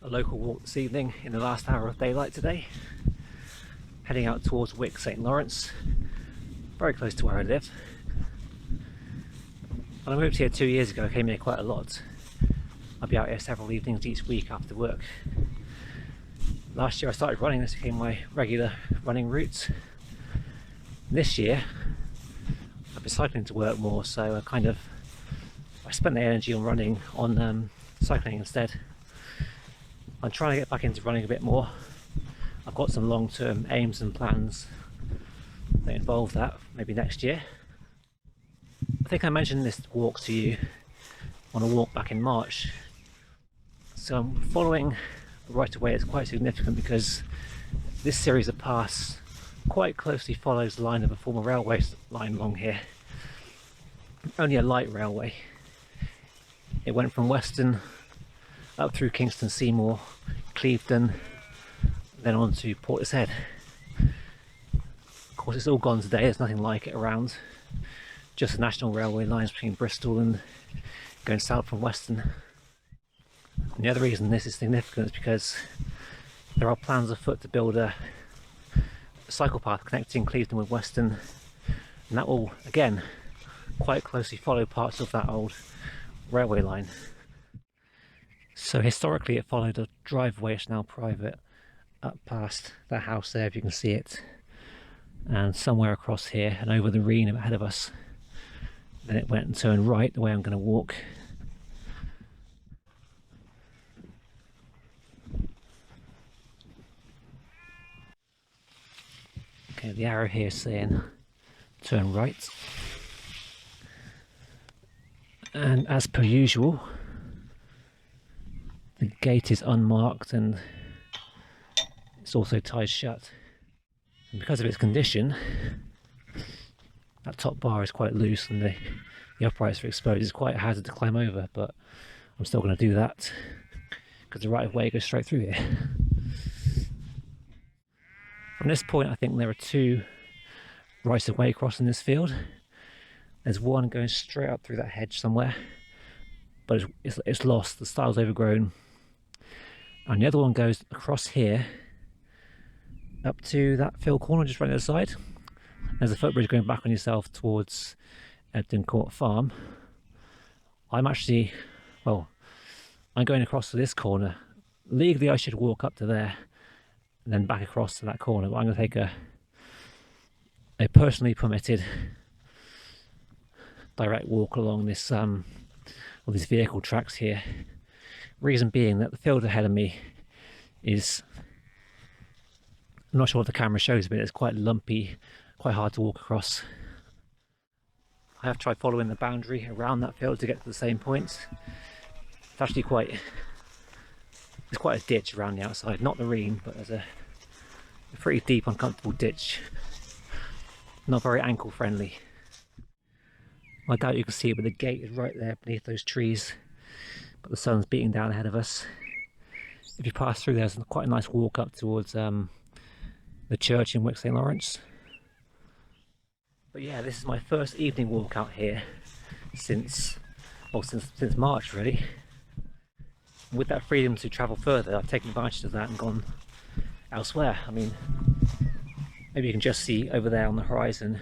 a local walk this evening in the last hour of daylight today, heading out towards Wick St Lawrence, very close to where I live. When I moved here 2 years ago, I came here quite a lot. I'll be out here several evenings each week after work. Last year I started running, this became my regular running route. This year I've been cycling to work more, so I spent the energy on running on cycling instead. I'm trying to get back into running a bit more. I've got some long-term aims and plans that involve that, maybe next year. I think I mentioned this walk to you on a walk back in March. So I'm following the right of way. It's quite significant because this series of paths quite closely follows the line of a former railway line along here. Only a light railway. It went from Weston up through Kingston Seymour, Clevedon, then on to Portishead. Of course it's all gone today, there's nothing like it around. Just the national railway lines between Bristol and going south from Weston. And the other reason this is significant is because there are plans afoot to build a cycle path connecting Clevedon with Weston, and that will again quite closely follow parts of that old railway line. So historically it followed a driveway, it's now private, up past that house there if you can see it, and somewhere across here and over the Reen ahead of us. Then it went and turned right the way I'm going to walk. Okay, the arrow here is saying turn right. And as per usual, the gate is unmarked and it's also tied shut. And because of its condition, that top bar is quite loose and the uprights are exposed. It's quite a hazard to climb over, but I'm still going to do that because the right of way goes straight through here. From this point I think there are two rights of way crossing this field. There's one going straight up through that hedge somewhere, but it's lost, the style's overgrown. And the other one goes across here up to that field corner just right on the side. There's a footbridge going back on yourself towards Ebden Court Farm. I'm going across to this corner. Legally I should walk up to there and then back across to that corner, but I'm going to take a personally permitted direct walk along this these vehicle tracks here. Reason being that the field ahead of me is, I'm not sure what the camera shows, but it's quite lumpy, quite hard to walk across. I have tried following the boundary around that field to get to the same point. It's actually quite a ditch around the outside, not the Reen, but there's a pretty deep, uncomfortable ditch. Not very ankle friendly. I doubt you can see it, but the gate is right there beneath those trees, but the sun's beating down ahead of us. If you pass through, there's quite a nice walk up towards the church in Wick St Lawrence. But yeah, this is my first evening walk out here since March really. With that freedom to travel further, I've taken advantage of that and gone elsewhere. I mean, maybe you can just see over there on the horizon,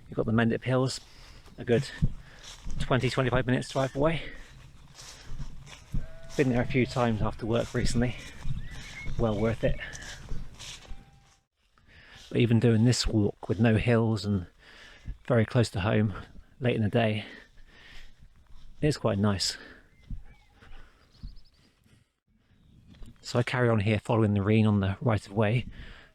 you've got the Meetup Hills, a good 20-25 minutes drive away. Been there a few times after work recently, well worth it. But even doing this walk with no hills and very close to home late in the day, it's quite nice. So I carry on here following the Reen on the right of way.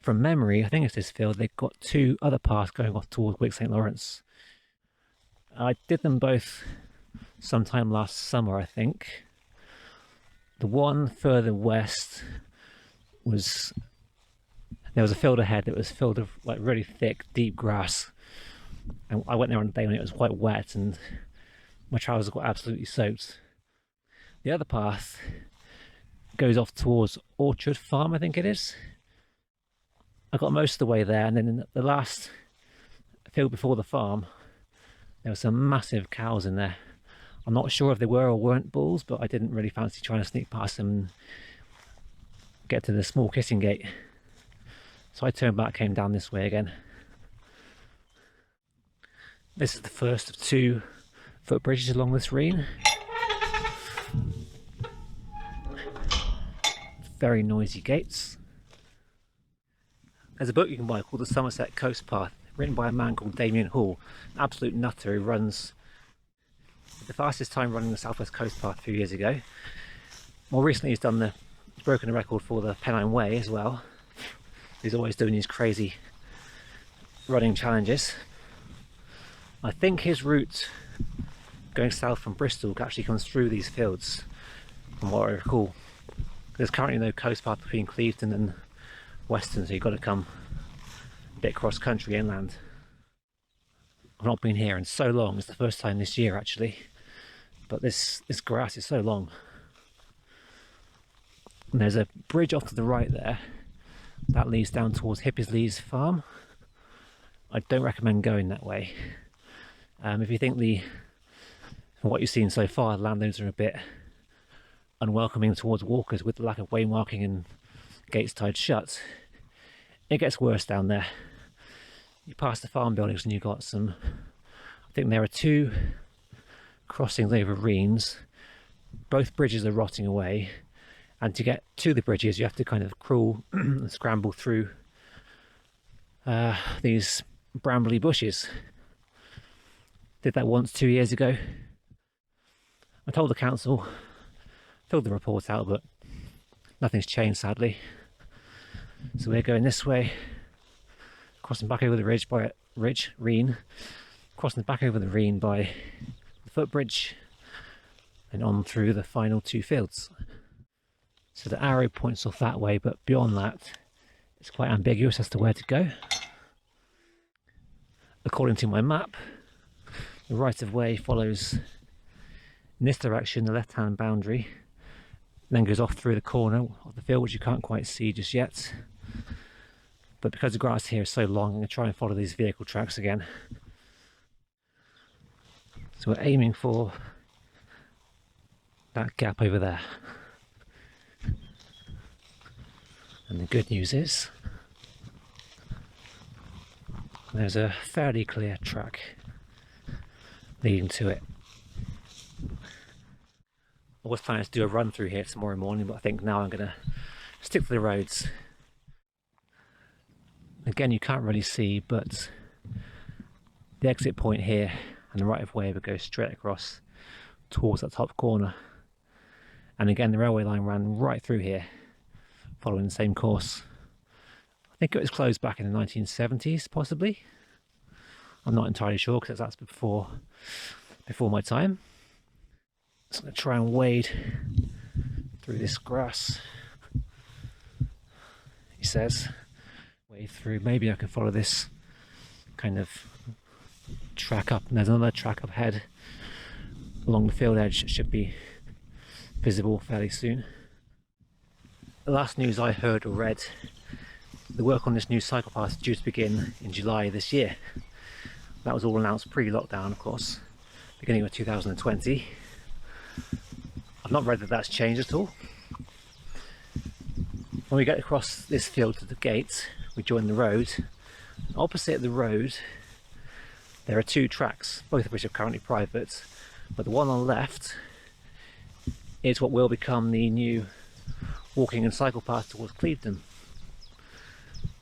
From memory, I think it's this field, they've got two other paths going off towards Wick St Lawrence. I did them both sometime last summer, I think. The one further west there was a field ahead that was filled with like really thick, deep grass. And I went there on a day when it was quite wet and my trousers got absolutely soaked. The other path goes off towards Orchard Farm, I think it is. I got most of the way there, and then in the last field before the farm there were some massive cows in there. I'm not sure if they were or weren't bulls, but I didn't really fancy trying to sneak past them and get to the small kissing gate. So I turned back, came down this way again. This is the first of 2 footbridges along this green. Very noisy gates. There's a book you can buy called The Somerset Coast Path, written by a man called Damien Hall, an absolute nutter who runs the fastest time running the South West Coast Path a few years ago. More recently he's broken a record for the Pennine Way as well. He's always doing these crazy running challenges. I think his route going south from Bristol actually comes through these fields, from what I recall. There's currently no coast path between Clevedon and Weston, so you've got to come a bit cross country inland. I've not been here in so long, it's the first time this year actually, but this grass is so long. And there's a bridge off to the right there that leads down towards Hippisley's farm. I don't recommend going that way. If you think from what you've seen so far, the landowners are a bit unwelcoming towards walkers with the lack of way marking and gates tied shut, it gets worse down there. You pass the farm buildings and you've got I think there are 2 crossings over reens. Both bridges are rotting away, and to get to the bridges you have to kind of crawl and scramble through these brambly bushes. Did that once 2 years ago. I told the council, filled the report out, but nothing's changed sadly. So we're going this way, crossing back over the Reen, crossing back over the Reen by the footbridge, and on through the final 2 fields. So the arrow points off that way, but beyond that it's quite ambiguous as to where to go. According to my map, the right of way follows in this direction, the left hand boundary, then goes off through the corner of the field, which you can't quite see just yet. But because the grass here is so long, I'm going to try and follow these vehicle tracks again. So we're aiming for that gap over there. And the good news is there's a fairly clear track leading to it. I was planning to do a run through here tomorrow morning, but I think now I'm going to stick to the roads. Again, you can't really see, but the exit point here and the right of way would go straight across towards that top corner. And again, the railway line ran right through here, following the same course. I think it was closed back in the 1970s, possibly. I'm not entirely sure because that's before my time. So I'm going to try and wade through this grass. He says, wade through. Maybe I can follow this kind of track up. And there's another track up ahead along the field edge that should be visible fairly soon. The last news I heard or read, the work on this new cycle path is due to begin in July this year. That was all announced pre-lockdown, of course, beginning of 2020. I've not read that that's changed at all. When we get across this field to the gate, we join the road. Opposite the road, there are 2 tracks, both of which are currently private, but the one on the left is what will become the new walking and cycle path towards Clevedon.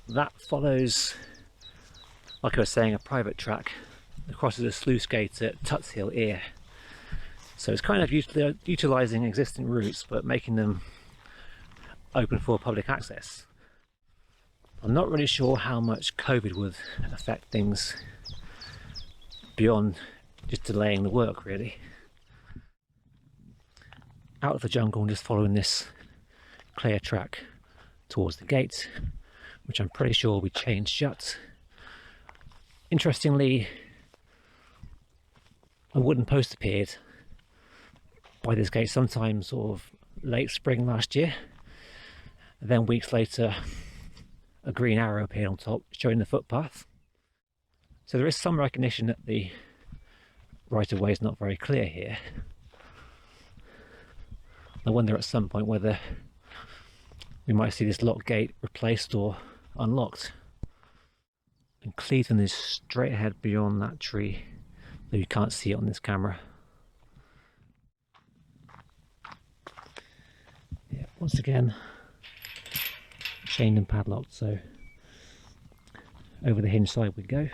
That follows, like I was saying, a private track that crosses a sluice gate at Tuts Hill Ear. So it's kind of utilising existing routes but making them open for public access. I'm not really sure how much COVID would affect things beyond just delaying the work, really. Out of the jungle and just following this clear track towards the gate, which I'm pretty sure we chained shut. Interestingly, a wooden post appeared by this gate sometime sort of late spring last year. And then weeks later, a green arrow appeared on top showing the footpath. So there is some recognition that the right of way is not very clear here. I wonder at some point whether we might see this lock gate replaced or unlocked. And Clevedon is straight ahead beyond that tree, though you can't see it on this camera. Yeah, once again, chained and padlocked, so over the hinge side we go.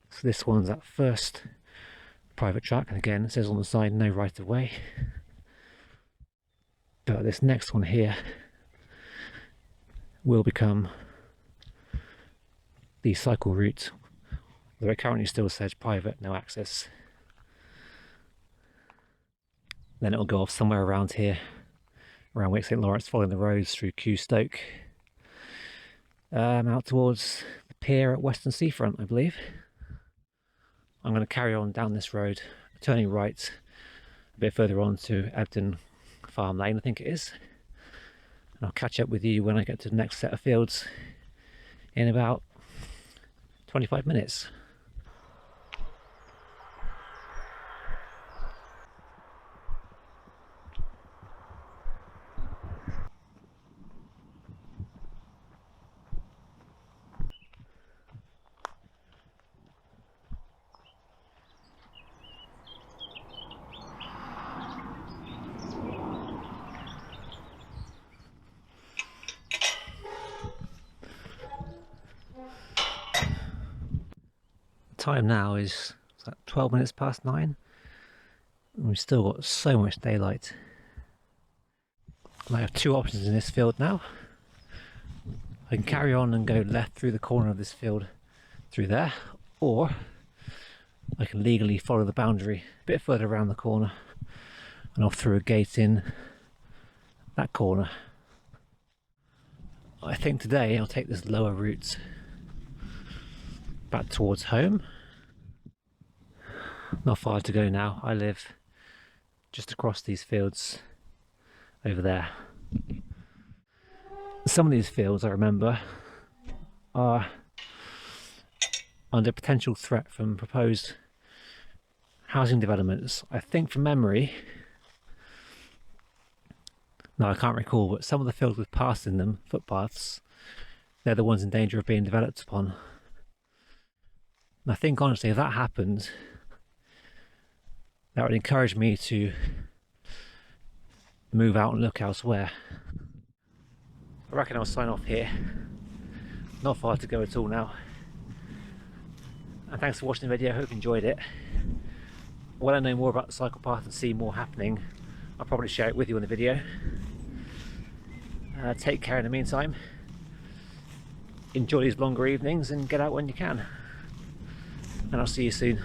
So this one's that first private track, and again it says on the side no right of way. But this next one here will become the cycle route, though it currently still says private, no access. Then it'll go off somewhere around here, around Wick St Lawrence, following the roads through Kew Stoke, out towards the pier at Weston Seafront, I believe. I'm going to carry on down this road, turning right a bit further on to Ebden Farm Lane, I think it is. And I'll catch up with you when I get to the next set of fields in about 25 minutes. Time now is like 12 minutes past 9, and we've still got so much daylight. I have two options in this field now. I can carry on and go left through the corner of this field through there, or I can legally follow the boundary a bit further around the corner and off through a gate in that corner. I think today I'll take this lower route back towards home. Not far to go now. I live just across these fields over there. Some of these fields, I remember, are under potential threat from proposed housing developments. I think from memory, no, I can't recall, but some of the fields with paths in them, footpaths, they're the ones in danger of being developed upon. And I think honestly, if that happened, that would encourage me to move out and look elsewhere. I reckon I'll sign off here. Not far to go at all now. And thanks for watching the video, I hope you enjoyed it. When I know more about the cycle path and see more happening, I'll probably share it with you in the video. Take care in the meantime. Enjoy these longer evenings and get out when you can. And I'll see you soon.